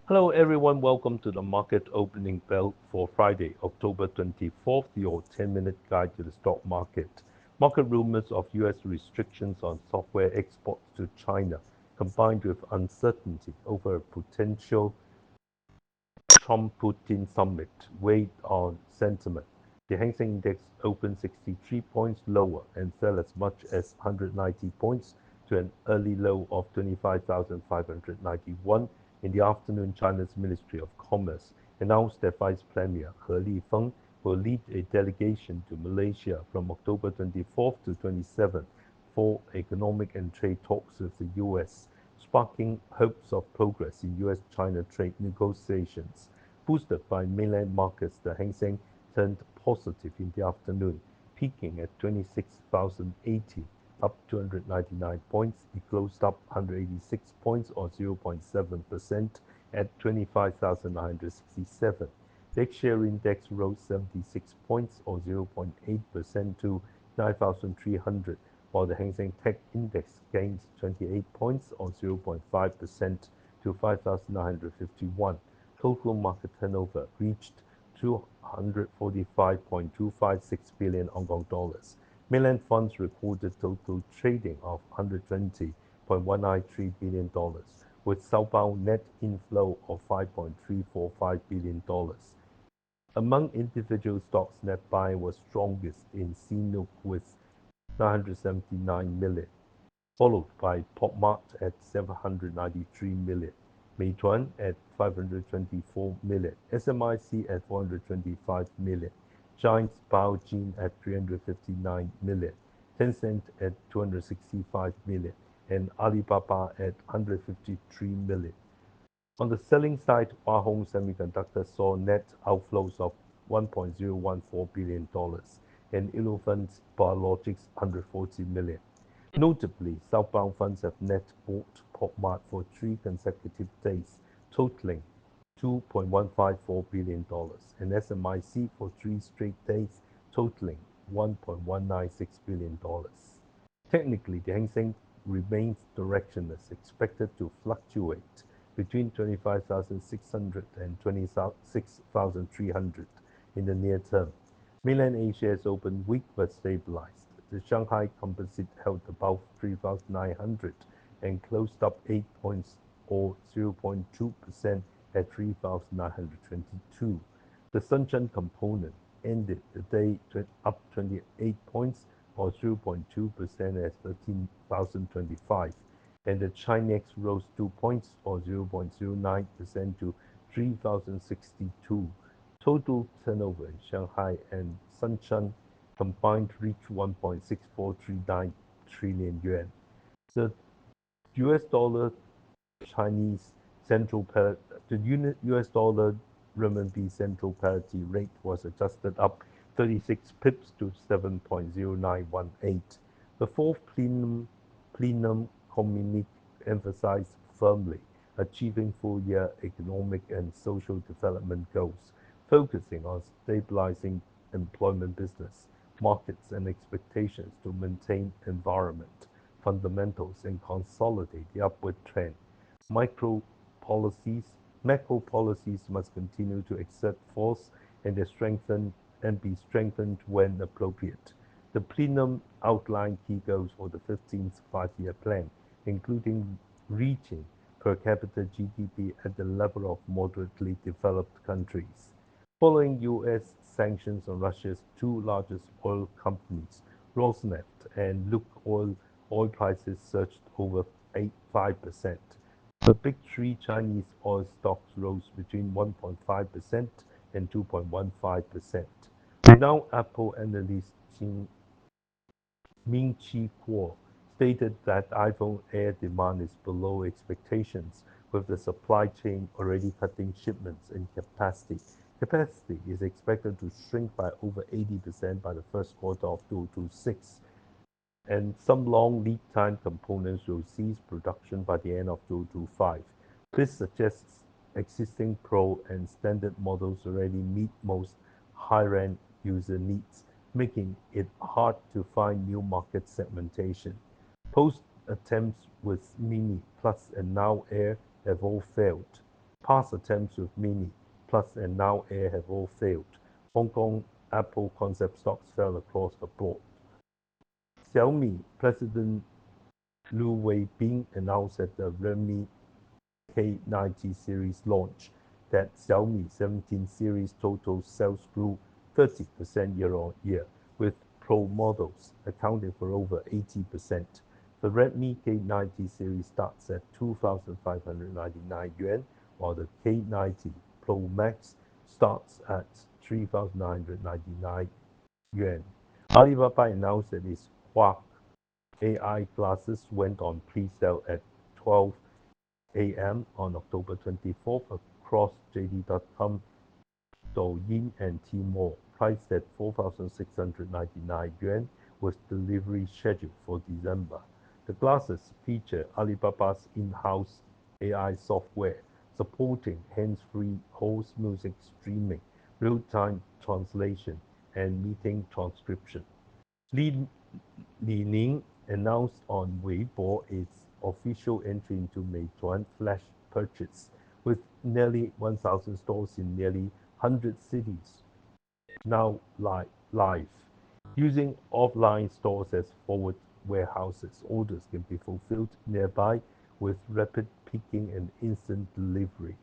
Hello everyone, welcome to the market opening bell for Friday, October 24th, your 10-minute guide to the stock market. Market rumors of US restrictions on software exports to China, combined with uncertainty over a potential Trump-Putin summit, weighed on sentiment. The Hang Seng Index opened 63 points lower and fell as much as 190 points to an early low of 25,591. In the afternoon, China's Ministry of Commerce announced that Vice Premier He Lifeng will lead a delegation to Malaysia from October 24th to 27th for economic and trade talks with the US, sparking hopes of progress in US-China trade negotiations. Boosted by mainland markets, the Hang Seng turned positive in the afternoon, peaking at 26,080, up 299 points. It closed up 186 points or 0.7% at 25,967. The X-share index rose 76 points or 0.8% to 9,300, while the Hang Seng Tech Index gained 28 points or 0.5% to 5,951. Total market turnover reached 245.256 billion Hong Kong dollars. Mainland funds recorded total trading of 120.193 billion dollars, with Southbound net inflow of 5.345 billion dollars. Among individual stocks, net buy was strongest in CNOOC with 979 million, followed by Mart at 793 million, Meituan at 524 million, SMIC at 425 million, Giants Baojin at 359 million, Tencent at 265 million, and Alibaba at 153 million. On the selling side, Hua Hong Semiconductor saw net outflows of $1.014 billion and Innovent Biologics 140 million. Notably, Southbound funds have net bought Mart for 3 consecutive days, totaling $2.154 billion, and SMIC for 3 straight days, totaling $1.196 billion. Technically, the Hang Seng remains directionless, expected to fluctuate between 25,600 and 26,300 in the near term. Mainland Asia has opened weak but stabilized. The Shanghai Composite held above 3,900 and closed up 8 points or 0.2% at 3,922. The Shenzhen Component ended the day up 28 points or 0.2% at 13,025, and the Chinex rose 2 points or 0.09% to 3,062. Total turnover in Shanghai and Shenzhen combined reached 1.6439 trillion yuan. The US dollar Chinese central the US dollar renminbi central parity rate was adjusted up 36 pips to 7.0918. The fourth plenum communique emphasized firmly achieving full-year economic and social development goals, focusing on stabilizing employment, business, markets, and expectations to maintain environment fundamentals and consolidate the upward trend. Micro policies, macro policies must continue to exert force and be strengthened when appropriate. The plenum outlined key goals for the 15th five-year plan, including reaching per capita GDP at the level of moderately developed countries. Following US sanctions on Russia's two largest oil companies, Rosneft and Lukoil, oil prices surged over 5%. The big three Chinese oil stocks rose between 1.5% and 2.15%. Renowned Apple analyst Ming Chi Kuo stated that iPhone Air demand is below expectations, with the supply chain already cutting shipments and capacity. Capacity is expected to shrink by over 80% by the first quarter of 2026, and some long lead time components will cease production by the end of 2025. This suggests existing Pro and Standard models already meet most high-end user needs, making it hard to find new market segmentation. Post attempts with Mini, Plus, and now Air have all failed. Past attempts with Mini, Plus and Now Air have all failed. Hong Kong Apple concept stocks fell across the board. Xiaomi President Lu Weibing announced at the Redmi K90 series launch that Xiaomi 17 series total sales grew 30% year-on-year, with Pro models accounting for over 80%. The Redmi K90 series starts at 2,599 yuan, while the K90 Pro Max starts at 3,999 yuan. Alibaba announced that its Huawei AI glasses went on pre-sale at 12 a.m. on October 24th across JD.com, Douyin and Tmall, priced at 4,699 yuan, with delivery scheduled for December. The glasses feature Alibaba's in-house AI software, supporting hands-free host music streaming, real-time translation, and meeting transcription. Li Ning announced on Weibo its official entry into Meituan flash purchase, with nearly 1,000 stores in nearly 100 cities now live. Using offline stores as forward warehouses, orders can be fulfilled nearby with rapid picking and instant delivery,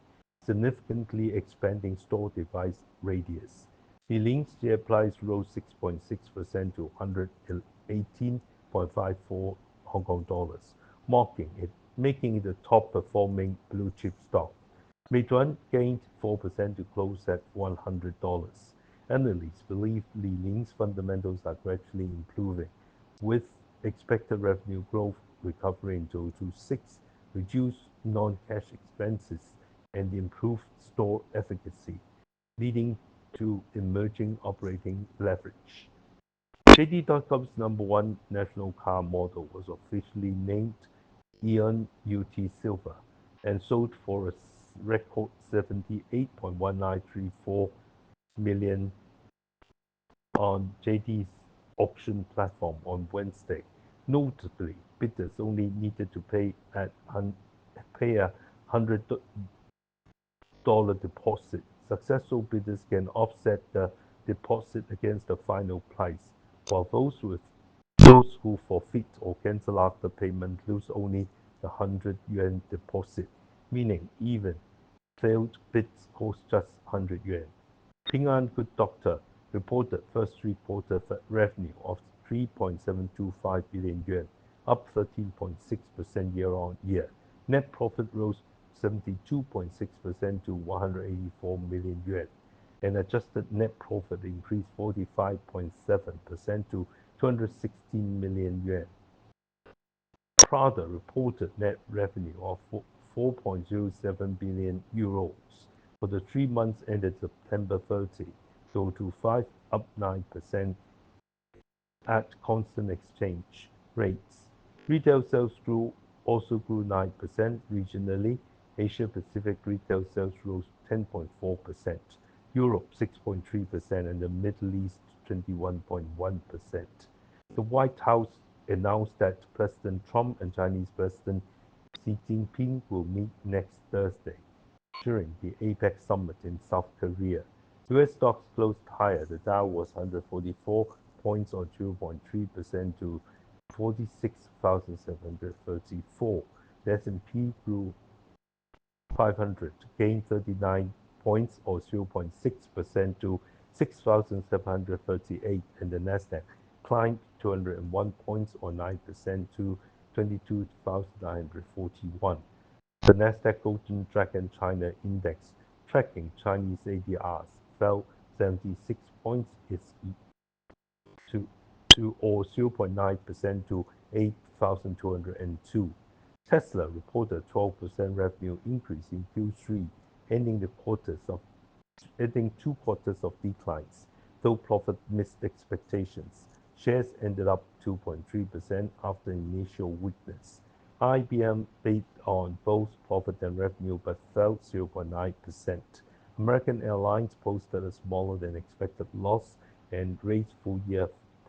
significantly expanding store device radius. The Link's share price rose 6.6% to 118.54 Hong Kong dollars, making it the top performing blue chip stock. Meituan gained 4% to close at $100. Analysts believe Li Ling's fundamentals are gradually improving, with expected revenue growth recovering in 2026, reduced non-cash expenses, and improved store efficacy, leading to emerging operating leverage. JD.com's number one national car model was officially named Eon UT Silver and sold for a record 78.1934 million on JD's auction platform on Wednesday. Notably, bidders only needed to pay a $100 deposit. Successful bidders can offset the deposit against the final price, while those who forfeit or cancel after payment lose only the 100 yuan deposit, meaning even failed bids cost just 100 yuan. Ping An Good Doctor reported first three-quarter revenue of 3.725 billion yuan, up 13.6% year-on-year. Net profit rose 72.6% to 184 million yuan, and adjusted net profit increased 45.7% to 216 million yuan. Prada reported net revenue of 4.07 billion euros for the 3 months ended September 30, 2025, up 9% at constant exchange rates. Retail sales also grew 9% regionally. Asia Pacific retail sales rose 10.4%, Europe 6.3%, and the Middle East 21.1%. The White House announced that President Trump and Chinese President Xi Jinping will meet next Thursday during the APEC summit in South Korea. US stocks closed higher. The Dow was 144 points or 0.3% to 46,734. The S&P grew 500, gained 39 points or 0.6% to 6,738, and the Nasdaq climbed 201 points or 9% to 22,941. The Nasdaq Golden Dragon China Index, tracking Chinese ADRs, fell 76 points or 0.9% to 8,202. Tesla reported a 12% revenue increase in Q3, ending two quarters of declines. Though profit missed expectations, shares ended up 2.3% after initial weakness. IBM beat on both profit and revenue but fell 0.9%. American Airlines posted a smaller than expected loss and raised full-year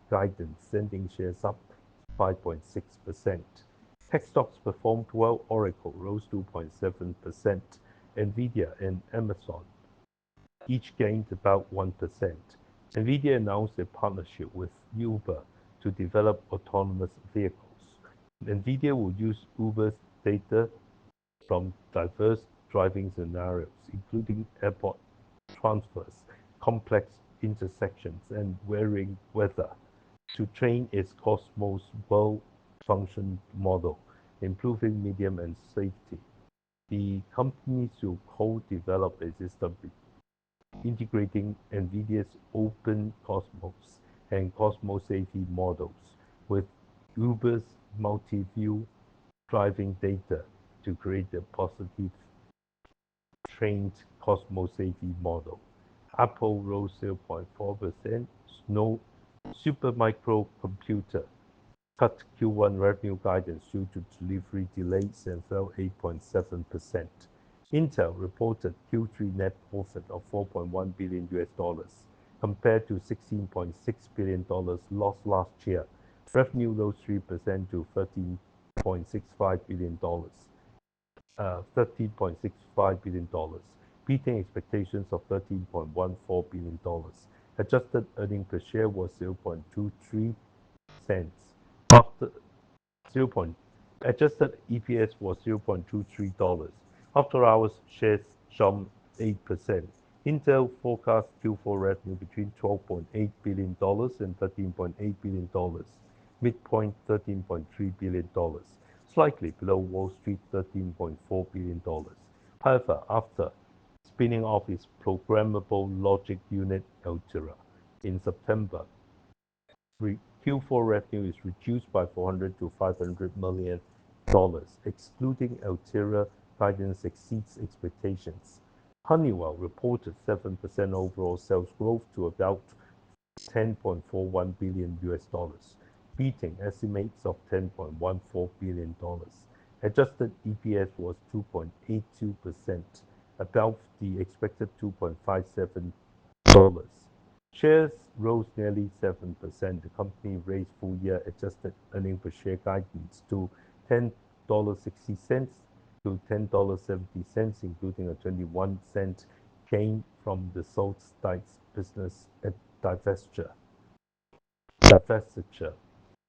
guidance, sending shares up 5.6%. Tech stocks performed well. Oracle rose 2.7%, Nvidia and Amazon each gained about 1%. Nvidia announced a partnership with Uber to develop autonomous vehicles. Nvidia will use Uber's data from diverse driving scenarios, including airport transfers, complex intersections, and varying weather, to train its Cosmos World Function model, improving medium and safety. The companies will co-develop a system integrating NVIDIA's Open Cosmos and Cosmos AV models with Uber's multi-view driving data to create a positive trained Cosmos AV model. Apple rose 0.4%. Snow Supermicro Computer cut Q1 revenue guidance due to delivery delays and fell 8.7%. Intel reported Q3 net profit of $4.1 billion compared to $16.6 billion loss last year. Revenue rose 3% to $13.65 billion, beating expectations of $13.14 billion. Adjusted earnings per share was 0.23 cents. After 0. Adjusted EPS was $0.23. After hours, shares jumped 8%. Intel forecasts Q4 revenue between $12.8 billion and $13.8 billion, midpoint $13.3 billion, slightly below Wall Street $13.4 billion. However, after spinning off its programmable logic unit Altera in September, Q4 revenue is reduced by $400 to $500 million. Excluding Altera, guidance exceeds expectations. Honeywell reported 7% overall sales growth to about $10.41 billion, beating estimates of $10.14 billion. Adjusted EPS was 2.82%, above the expected $2.57. Shares rose nearly 7%. The company raised full-year adjusted earnings per share guidance to $10.60 to $10.70, including a 21-cent gain from the salt styles business divestiture.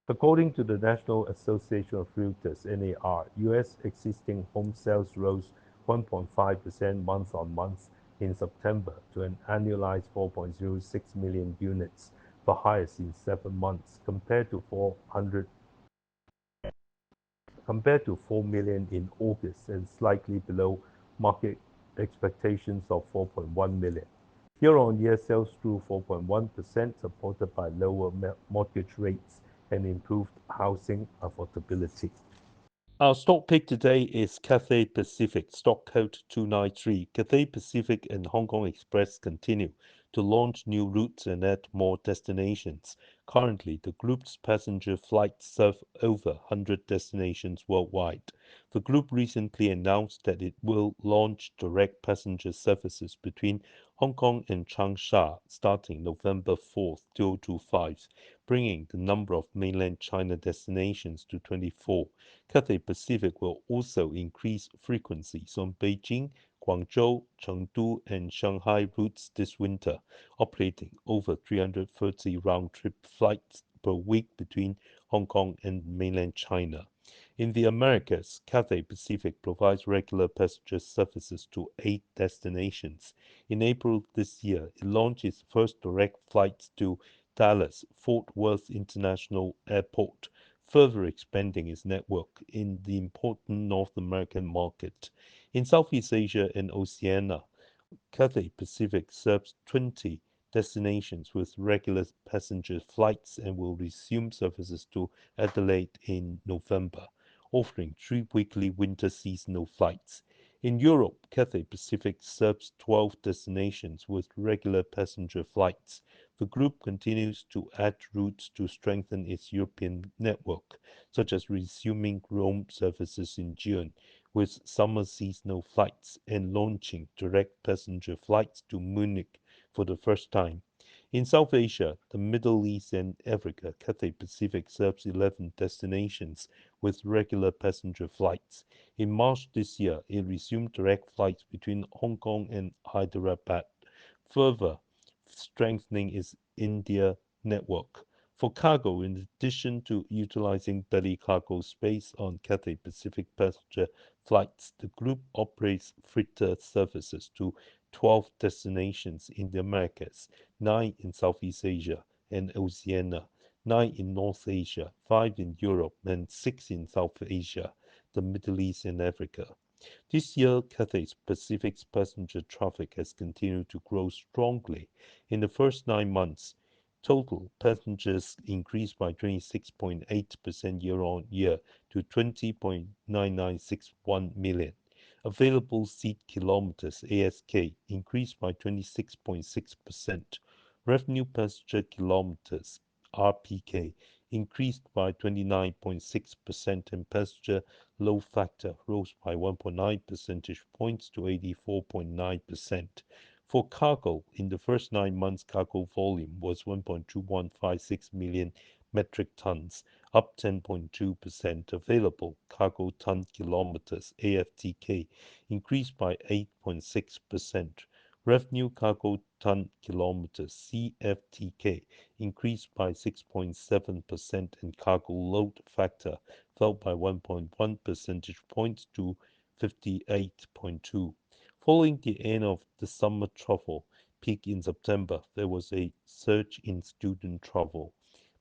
According to the National Association of Realtors (NAR), U.S. existing home sales rose 1.5% month-on-month in September to an annualized 4.06 million units, the highest in 7 months, compared to 4 million in August and slightly below market expectations of 4.1 million. Year-on-year sales grew 4.1%, supported by lower mortgage rates and improved housing affordability. Our stock pick today is Cathay Pacific, stock code 293. Cathay Pacific and Hong Kong Express continue to launch new routes and add more destinations. Currently, the group's passenger flights serve over 100 destinations worldwide. The group recently announced that it will launch direct passenger services between Hong Kong and Changsha starting November 4, 2025, bringing the number of mainland China destinations to 24. Cathay Pacific will also increase frequencies on Beijing, Guangzhou, Chengdu, and Shanghai routes this winter, operating over 330 round-trip flights per week between Hong Kong and mainland China. In the Americas, Cathay Pacific provides regular passenger services to 8 destinations. In April this year, it launched its first direct flights to Dallas Fort Worth International Airport, further expanding its network in the important North American market. In Southeast Asia and Oceania, Cathay Pacific serves 20 destinations with regular passenger flights and will resume services to Adelaide in November, offering 3 weekly winter seasonal flights. In Europe, Cathay Pacific serves 12 destinations with regular passenger flights. The group continues to add routes to strengthen its European network, such as resuming Rome services in June with summer seasonal flights and launching direct passenger flights to Munich for the first time. In South Asia, the Middle East, and Africa, Cathay Pacific serves 11 destinations with regular passenger flights. In March this year, it resumed direct flights between Hong Kong and Hyderabad, further strengthening its India network. For cargo, in addition to utilizing belly cargo space on Cathay Pacific passenger flights, the group operates freighter services to 12 destinations in the Americas, 9 in Southeast Asia and Oceania, 9 in North Asia, 5 in Europe, and 6 in South Asia, the Middle East, and Africa. This year, Cathay Pacific's passenger traffic has continued to grow strongly. In the first 9 months, total passengers increased by 26.8% year-on-year to 20.9961 million. Available seat kilometers (ASK) increased by 26.6%. Revenue passenger kilometers (RPK) increased by 29.6%, and passenger load factor rose by 1.9 percentage points to 84.9%. For cargo, in the first 9 months, cargo volume was 1.2156 million metric tons, up 10.2%. Available cargo ton kilometers (AFTK) increased by 8.6%. Revenue cargo ton kilometers (CFTK) increased by 6.7%, and cargo load factor fell by 1.1 percentage points to 58.2. Following the end of the summer travel peak in September, there was a surge in student travel,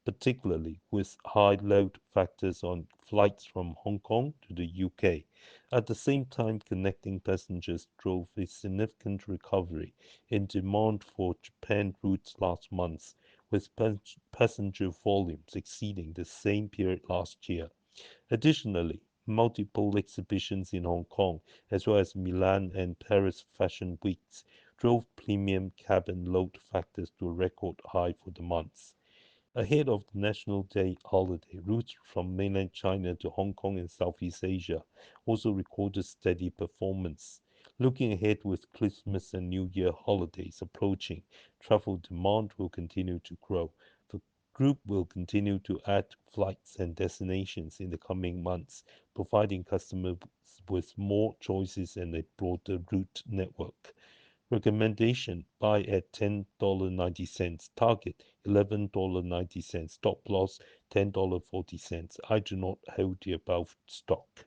particularly with high load factors on flights from Hong Kong to the UK. At the same time, connecting passengers drove a significant recovery in demand for Japan routes last month, with passenger volumes exceeding the same period last year. Additionally, multiple exhibitions in Hong Kong, as well as Milan and Paris Fashion Weeks, drove premium cabin load factors to a record high for the month. Ahead of the National Day holiday, routes from mainland China to Hong Kong and Southeast Asia also recorded steady performance. Looking ahead, with Christmas and New Year holidays approaching, travel demand will continue to grow. The group will continue to add flights and destinations in the coming months, providing customers with more choices and a broader route network. Recommendation: buy at $10.90, target $11.90, stop loss $10.40. I do not hold the above stock.